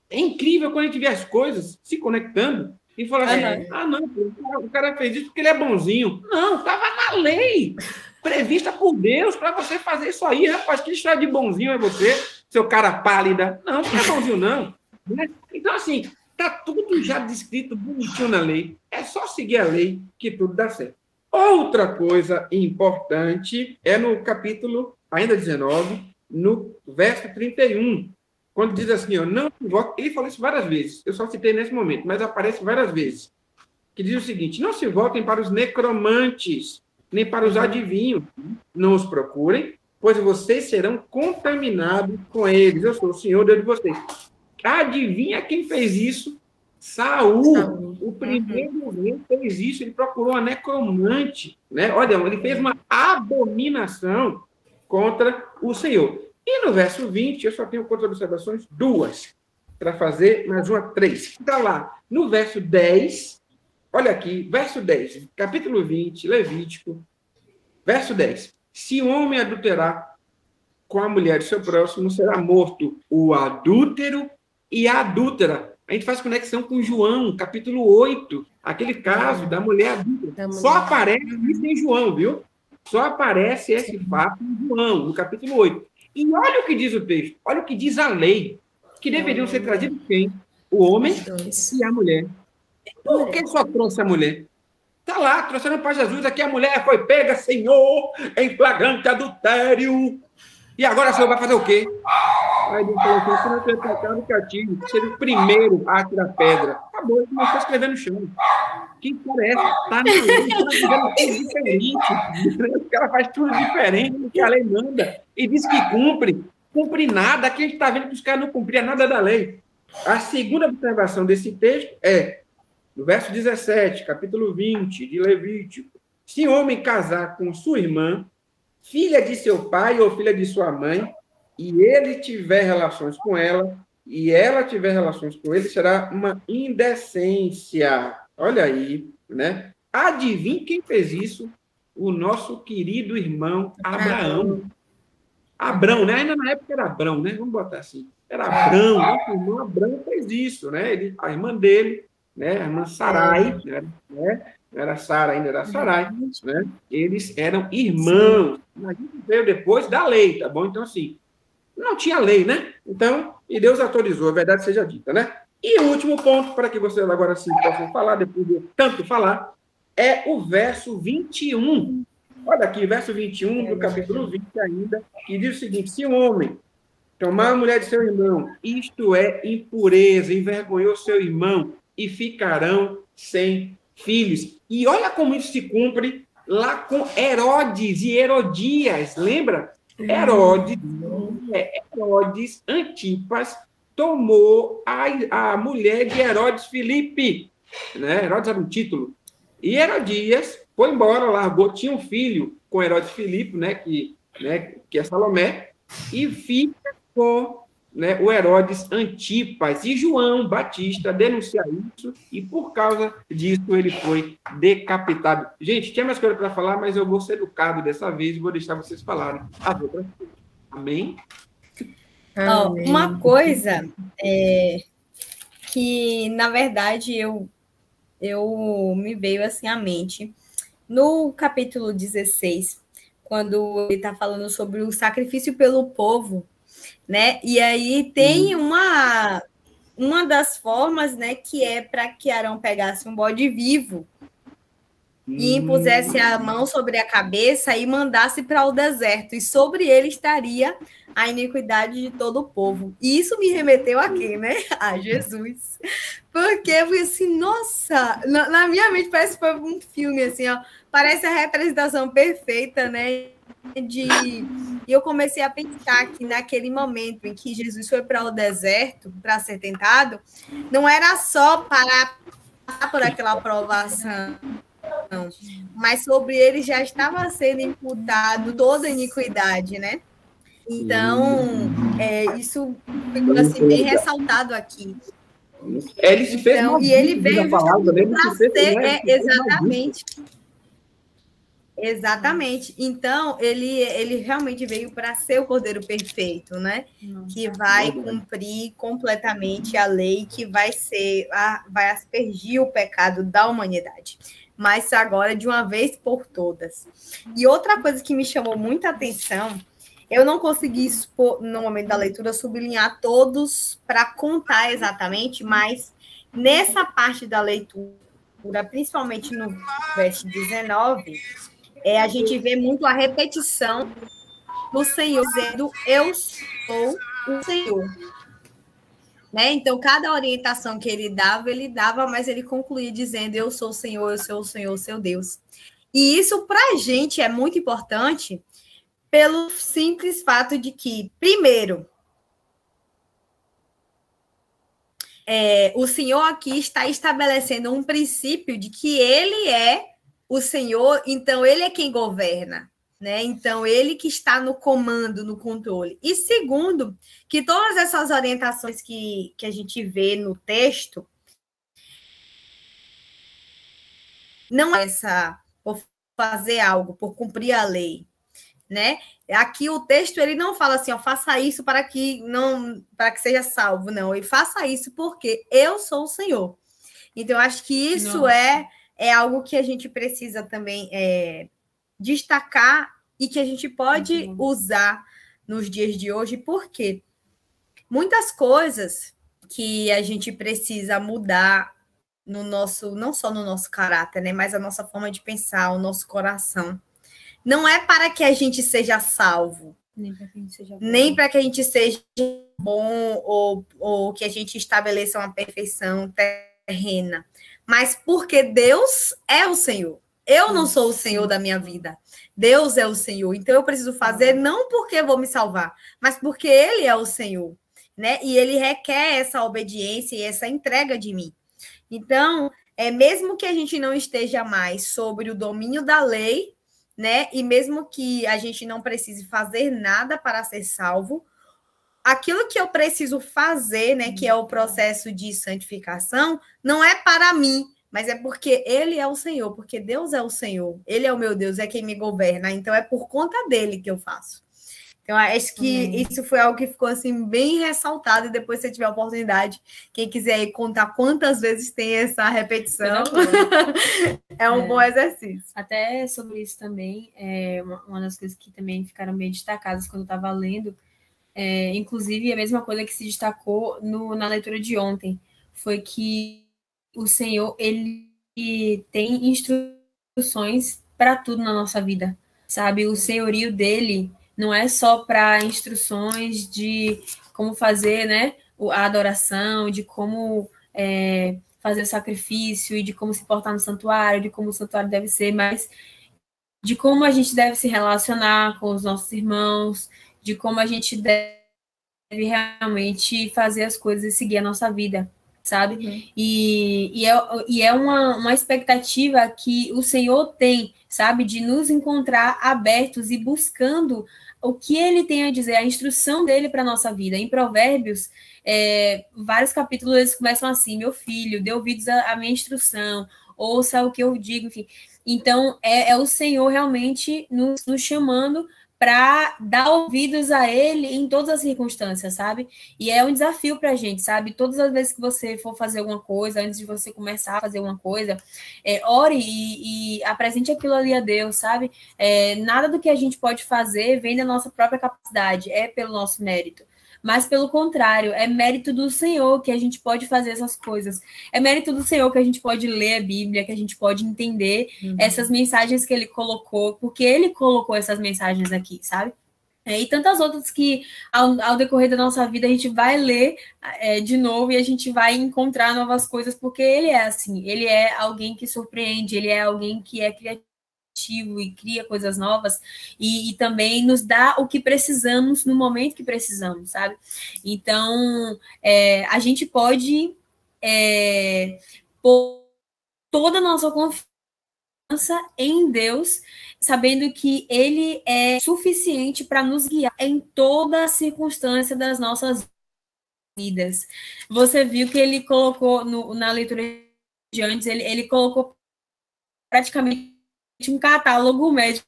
é incrível quando a gente vê as coisas se conectando e fala assim, não, o cara fez isso porque ele é bonzinho. Não, estava na lei, prevista por Deus para você fazer isso aí, rapaz. Que história de bonzinho é você, seu cara pálida? Não é bonzinho, não. Então, assim, está tudo já descrito bonitinho na lei. É só seguir a lei que tudo dá certo. Outra coisa importante é no capítulo, ainda 19, no verso 31, quando diz assim, não se vote, ele falou isso várias vezes, eu só citei nesse momento, mas aparece várias vezes, que diz o seguinte: não se votem para os necromantes, nem para os adivinhos, não os procurem, pois vocês serão contaminados com eles. Eu sou o Senhor Deus de vocês. Adivinha quem fez isso? Saul. O primeiro rei fez isso, ele procurou uma necromante, né? Olha, ele fez uma abominação contra o Senhor. E no verso 20, eu só tenho contra-observações 2, para fazer mais uma 3. Está lá, no verso 10, olha aqui, verso 10, capítulo 20, Levítico, verso 10. Se o homem adulterar com a mulher do seu próximo, será morto o adúltero e a adúltera. A gente faz conexão com João, capítulo 8, aquele caso da mulher adúltera. Só aparece isso em João, viu? Só aparece esse fato em João, no capítulo 8. E olha o que diz o texto, olha o que diz a lei, que deveriam ser trazidos quem? O homem e a mulher. Por que só trouxe a mulher? Está lá, trouxeram para Jesus, aqui a mulher foi pega, Senhor, em flagrante adultério. E agora o Senhor vai fazer o quê? Aí Deus falou assim: se não tiver pecado, castigo, que seja o primeiro a tirar pedra. Acabou, ele começou a escrever no chão. Que parece? Está na lei, está tudo diferente. O cara faz tudo diferente do que a lei manda. E diz que cumpre. Cumpre nada. Aqui a gente está vendo que os caras não cumpriam nada da lei. A segunda observação desse texto é, no verso 17, capítulo 20 de Levítico: se homem casar com sua irmã, filha de seu pai ou filha de sua mãe, e ele tiver relações com ela, e ela tiver relações com ele, será uma indecência. Olha aí, né? Adivinha quem fez isso? O nosso querido irmão Abraão. Abrão, né? Ainda na época era Abrão, né? Vamos botar assim. Era Abrão, nosso irmão Abrão fez isso, né? A irmã dele, né? A irmã Sarai, né? Não era Sara, ainda era Sarai, né? Eles eram irmãos. A gente veio depois da lei, tá bom? Então, assim, não tinha lei, né? Então, e Deus autorizou, a verdade seja dita, né? E o último ponto, para que vocês agora sim possam falar, depois de tanto falar, é o verso 21. Olha aqui, verso 21 do capítulo 20 ainda, que diz o seguinte: se um homem tomar a mulher de seu irmão, isto é impureza, envergonhou seu irmão, e ficarão sem filhos. E olha como isso se cumpre lá com Herodes e Herodias. Lembra? Herodes Antipas tomou a mulher de Herodes Filipe, né? Herodes era um título. E Herodias foi embora, largou, tinha um filho com Herodes Filipe, né, que é Salomé, e fica com, né, o Herodes Antipas. E João Batista denuncia isso, e por causa disso ele foi decapitado. Gente, tinha mais coisa para falar, mas eu vou ser educado dessa vez e vou deixar vocês falarem as outras coisas. Amém?
Uma coisa que, na verdade, eu me veio assim à mente. No capítulo 16, quando ele está falando sobre o sacrifício pelo povo, né? E aí tem uma das formas, né, que é para que Arão pegasse um bode vivo e impusesse a mão sobre a cabeça e mandasse para o deserto, e sobre ele estaria a iniquidade de todo o povo. E isso me remeteu a quem, né? A Jesus. Porque eu fui assim, nossa, na minha mente parece que foi um filme, assim, ó, parece a representação perfeita, né? E eu comecei a pensar que naquele momento em que Jesus foi para o deserto para ser tentado, não era só para passar por aquela provação, mas sobre ele já estava sendo imputado toda a iniquidade, né? Então, isso ficou assim, bem ressaltado aqui.
Ele se fez
então, e ele veio
palavra, né?
para ser, exatamente. Exatamente. Então, ele realmente veio para ser o Cordeiro Perfeito, né? Que vai cumprir completamente a lei, que vai aspergir o pecado da humanidade. Mas agora, de uma vez por todas. E outra coisa que me chamou muita atenção, eu não consegui, no momento da leitura, sublinhar todos para contar exatamente, mas nessa parte da leitura, principalmente no verso 19, a gente vê muito a repetição do Senhor dizendo, eu sou o Senhor. Né? Então, cada orientação que ele dava, mas ele concluía dizendo, eu sou o Senhor, eu sou o Senhor, seu Deus. E isso, para a gente, é muito importante pelo simples fato de que, primeiro, o Senhor aqui está estabelecendo um princípio de que ele é o Senhor, então ele é quem governa, né? Então ele que está no comando, no controle. E segundo, que todas essas orientações que a gente vê no texto não é por fazer algo, por cumprir a lei, né? Aqui o texto ele não fala assim, ó, faça isso para que seja salvo, não. Ele faça isso porque eu sou o Senhor. Então eu acho que isso é algo que a gente precisa também destacar e que a gente pode usar nos dias de hoje, porque muitas coisas que a gente precisa mudar no nosso, não só no nosso caráter, né, mas a nossa forma de pensar, o nosso coração. Não é para que a gente seja salvo, nem para que a gente seja bom ou que a gente estabeleça uma perfeição terrena, mas porque Deus é o Senhor. Eu não sou o Senhor da minha vida. Deus é o Senhor. Então eu preciso fazer não porque eu vou me salvar, mas porque Ele é o Senhor, né? E Ele requer essa obediência e essa entrega de mim. Então, mesmo que a gente não esteja mais sobre o domínio da lei, né? E mesmo que a gente não precise fazer nada para ser salvo, aquilo que eu preciso fazer, né, que é o processo de santificação, não é para mim, mas é porque Ele é o Senhor, porque Deus é o Senhor, Ele é o meu Deus, é quem me governa, então é por conta dele que eu faço. Então, acho que isso foi algo que ficou assim bem ressaltado, e depois, se tiver a oportunidade, quem quiser aí contar quantas vezes tem essa repetição, é um bom exercício.
Até sobre isso também, uma das coisas que também ficaram bem destacadas quando eu estava lendo, inclusive a mesma coisa que se destacou na leitura de ontem, foi que o Senhor, ele tem instruções para tudo na nossa vida, sabe? O senhorio dele não é só para instruções de como fazer, né, a adoração, de como fazer o sacrifício e de como se portar no santuário, de como o santuário deve ser, mas de como a gente deve se relacionar com os nossos irmãos, de como a gente deve realmente fazer as coisas e seguir a nossa vida, sabe? E é uma expectativa que o Senhor tem, sabe? De nos encontrar abertos e buscando o que Ele tem a dizer, a instrução dele para a nossa vida. Em Provérbios, vários capítulos eles começam assim: meu filho, dê ouvidos à minha instrução, ouça o que eu digo, enfim. Então, é o Senhor realmente nos chamando para dar ouvidos a Ele em todas as circunstâncias, sabe? E é um desafio para a gente, sabe? Todas as vezes que você for fazer alguma coisa, antes de você começar a fazer alguma coisa, ore e apresente aquilo ali a Deus, sabe? Nada do que a gente pode fazer vem da nossa própria capacidade, é pelo nosso mérito. Mas, pelo contrário, é mérito do Senhor que a gente pode fazer essas coisas. É mérito do Senhor que a gente pode ler a Bíblia, que a gente pode entender essas mensagens que Ele colocou, porque Ele colocou essas mensagens aqui, sabe? E tantas outras que, ao decorrer da nossa vida, a gente vai ler de novo e a gente vai encontrar novas coisas, porque Ele é assim. Ele é alguém que surpreende, Ele é alguém que é criativo e cria coisas novas e também nos dá o que precisamos no momento que precisamos, sabe? Então, a gente pode pôr toda a nossa confiança em Deus, sabendo que Ele é suficiente para nos guiar em toda a circunstância das nossas vidas. Você viu que Ele colocou na leitura de antes, ele colocou praticamente um catálogo médico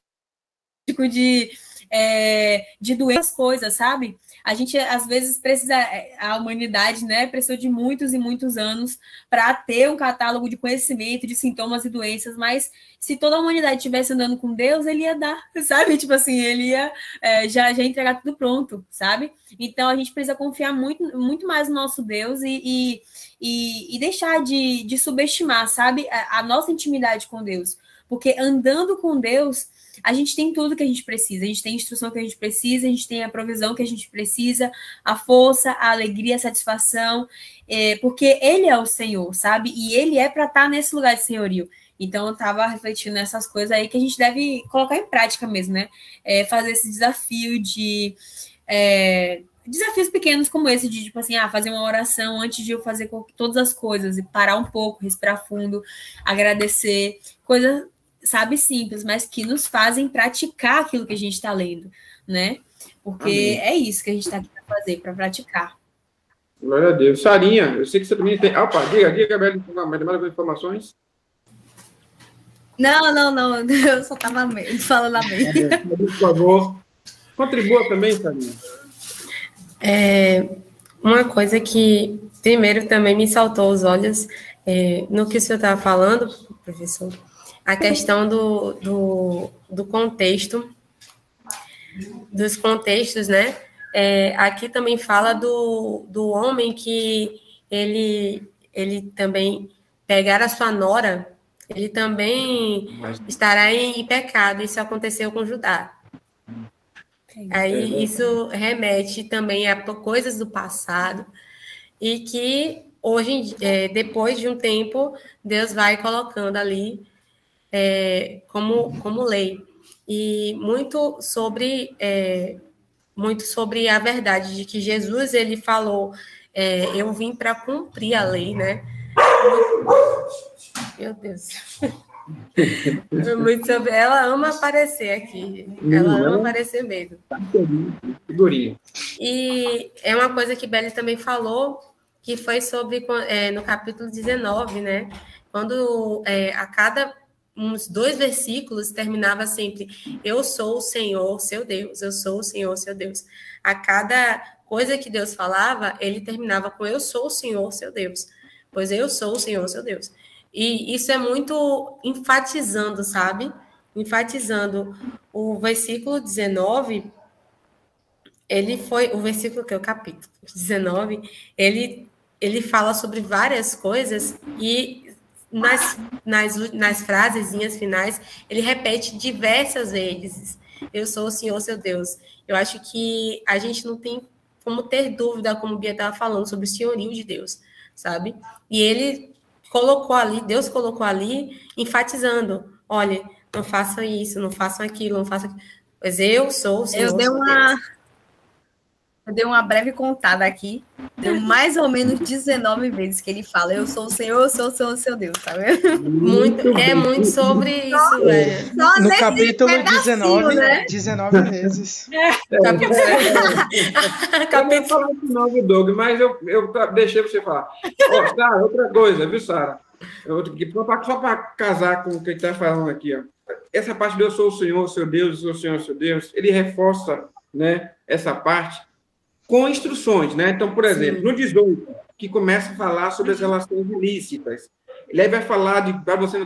de doenças, coisas, sabe? A gente, às vezes, precisa, a humanidade, né, precisou de muitos e muitos anos para ter um catálogo de conhecimento de sintomas e doenças, mas se toda a humanidade estivesse andando com Deus, Ele ia dar, sabe? Tipo assim, Ele ia já entregar tudo pronto, sabe? Então, a gente precisa confiar muito, muito mais no nosso Deus e deixar de subestimar, sabe? A nossa intimidade com Deus. Porque andando com Deus, a gente tem tudo que a gente precisa. A gente tem a instrução que a gente precisa, a gente tem a provisão que a gente precisa, a força, a alegria, a satisfação, porque Ele é o Senhor, sabe? E Ele é para estar nesse lugar de senhorio. Então, eu estava refletindo nessas coisas aí que a gente deve colocar em prática mesmo, né? Fazer esse desafio de... desafios pequenos como esse, de tipo assim, fazer uma oração antes de eu fazer todas as coisas, e parar um pouco, respirar fundo, agradecer, coisas, sabe, simples, mas que nos fazem praticar aquilo que a gente está lendo, né? Porque Amém. É isso que a gente está aqui para fazer, para praticar.
Glória a Deus. Sarinha, eu sei que você também tem... Opa, diga, Bela, mais algumas informações?
Não, eu só estava falando a meio.
Por favor, contribua também, Sarinha.
Uma coisa que, primeiro, também me saltou aos olhos, no que o senhor estava falando, professor, a questão do contexto, dos contextos, né? Aqui também fala do homem que ele também pegar a sua nora, ele também estará em pecado. Isso aconteceu com Judá. Aí isso remete também a coisas do passado e que hoje, depois de um tempo, Deus vai colocando ali como lei. E muito sobre a verdade de que Jesus, ele falou, eu vim para cumprir a lei, né? Meu Deus. Muito sobre... Ela ama aparecer aqui. Ela ama aparecer mesmo. E é uma coisa que Belle também falou, que foi sobre no capítulo 19, né? Quando a cada uns 2 versículos terminava sempre: eu sou o Senhor, seu Deus, eu sou o Senhor, seu Deus. A cada coisa que Deus falava, ele terminava com: eu sou o Senhor, seu Deus, pois eu sou o Senhor, seu Deus. E isso é muito enfatizando, sabe? Enfatizando. O versículo 19, ele foi... O versículo que é o capítulo 19, ele fala sobre várias coisas e nas frasezinhas finais, ele repete diversas vezes: eu sou o Senhor, seu Deus. Eu acho que a gente não tem como ter dúvida, como o Bia estava falando, sobre o senhorio de Deus, sabe? E ele... Deus colocou ali, enfatizando: olha, não façam isso, não façam aquilo, não façam aquilo. Pois eu sou o Senhor.
Eu dei uma breve contada aqui. Deu mais ou menos 19 vezes que ele fala: eu sou o Senhor, eu sou o Senhor, seu Deus, tá vendo?
Muito sobre isso, velho.
No capítulo 19, né? 19 vezes.
Capítulo falar de novo, Doug, mas eu deixei você falar. Sara, outra coisa, viu, Sara? Só para casar com o que ele está falando aqui, ó. Essa parte de eu sou o Senhor, seu Deus, eu sou o Senhor, seu Deus, ele reforça, né, essa parte com instruções, né? Então, por exemplo, no 18, que começa a falar sobre as relações ilícitas, ele aí vai falar de para você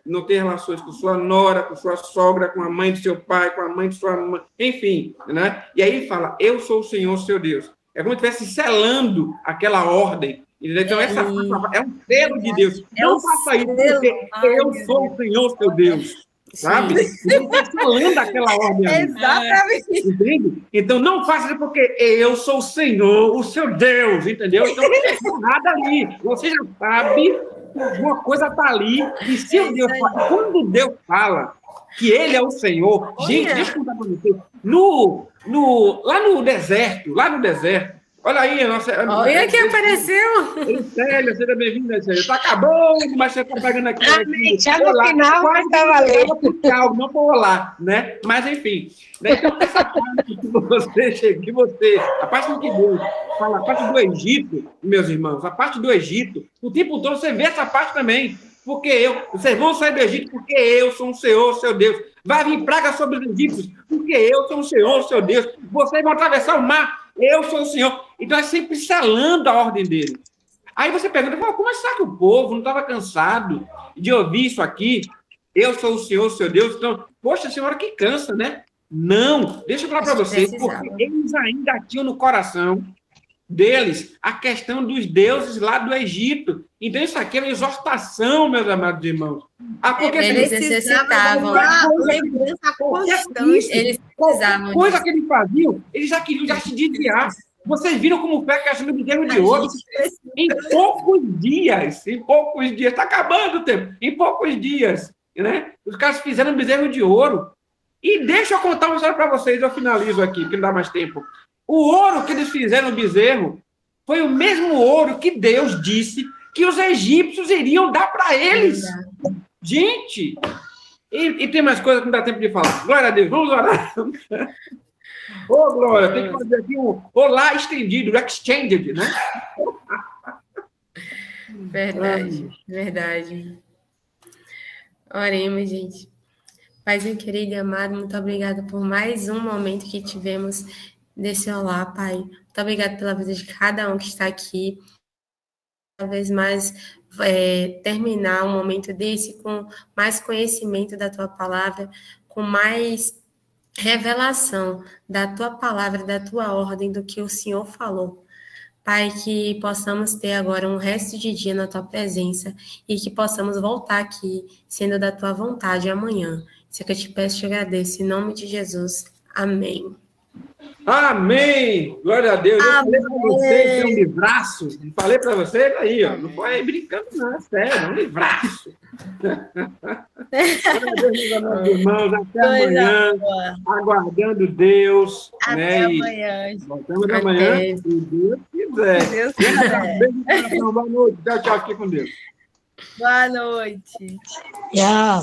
não ter relações com sua nora, com sua sogra, com a mãe do seu pai, com a mãe de sua mãe, enfim, né? E aí ele fala, eu sou o Senhor, seu Deus. É como se estivesse selando aquela ordem. Então, essa é um selo de Deus. Não faça isso, porque eu sou o Senhor, seu Deus. Sabe? Ele está selando aquela ordem.
Exatamente.
Entende? Então, não faça isso porque eu sou o Senhor, o seu Deus, entendeu? Então, não tem nada ali. Você já sabe que alguma coisa está ali. E se o Deus fala, quando Deus fala que ele é o Senhor, gente, deixa eu contar para vocês. Lá no deserto, olha aí a nossa...
Olha que apareceu!
Célia, seja bem-vinda, Célia. Está acabando, mas você está pagando aqui.
Já no final, mas está valendo.
Não vou rolar, né? Mas, enfim. Né? Então, essa parte que você... A parte do que Deus fala, a parte do Egito, meus irmãos, a parte do Egito, o tempo todo você vê essa parte também. Porque vocês vão sair do Egito porque eu sou o Senhor, seu Deus. Vai vir praga sobre os egípcios porque eu sou o Senhor, seu Deus. Vocês vão atravessar o mar, eu sou o Senhor. Então, é sempre selando a ordem dele. Aí você pergunta, como é que o povo não estava cansado de ouvir isso aqui? Eu sou o Senhor, seu Deus. Então, poxa, senhora, que cansa, né? Não, deixa eu falar para vocês, porque eles ainda tinham no coração deles a questão dos deuses lá do Egito. Então, isso aqui é uma exortação, meus amados irmãos. Porque
eles necessitavam
lembrança constante.
Eles precisavam.
Coisa que eles faziam, eles já queriam se desviar. Vocês viram como foi a questão do bezerro de ouro? Em poucos dias, está acabando o tempo, em poucos dias, né? Os caras fizeram um bezerro de ouro. E deixa eu contar uma história para vocês, eu finalizo aqui, porque não dá mais tempo. O ouro que eles fizeram no bezerro foi o mesmo ouro que Deus disse que os egípcios iriam dar para eles. Gente! E tem mais coisa que não dá tempo de falar. Glória a Deus, vamos orar. Ô, Glória, tem que fazer aqui um olá estendido, extended, né?
Verdade. Oremos, gente. Paizinho querido e amado, muito obrigada por mais um momento que tivemos desse olá, Pai. Muito obrigada pela vida de cada um que está aqui. Cada vez mais terminar um momento desse com mais conhecimento da Tua Palavra, com mais revelação da Tua Palavra, da Tua ordem, do que o Senhor falou. Pai, que possamos ter agora um resto de dia na Tua presença e que possamos voltar aqui, sendo da Tua vontade amanhã. Isso que eu te peço e te agradeço. Em nome de Jesus. Amém.
Amém! Glória a Deus. Amém. Eu falei para vocês, é um livraço. Falei para vocês aí, ó. Não foi brincando, não. É sério, é um livraço. Glória a Deus, meus amados irmãos. Até amanhã. Aguardando Deus.
Até amanhã.
Voltamos amanhã, se Deus quiser.
Se Deus quiser.
Beijo, boa noite. Tchau, fique com Deus.
Boa noite.
Tchau.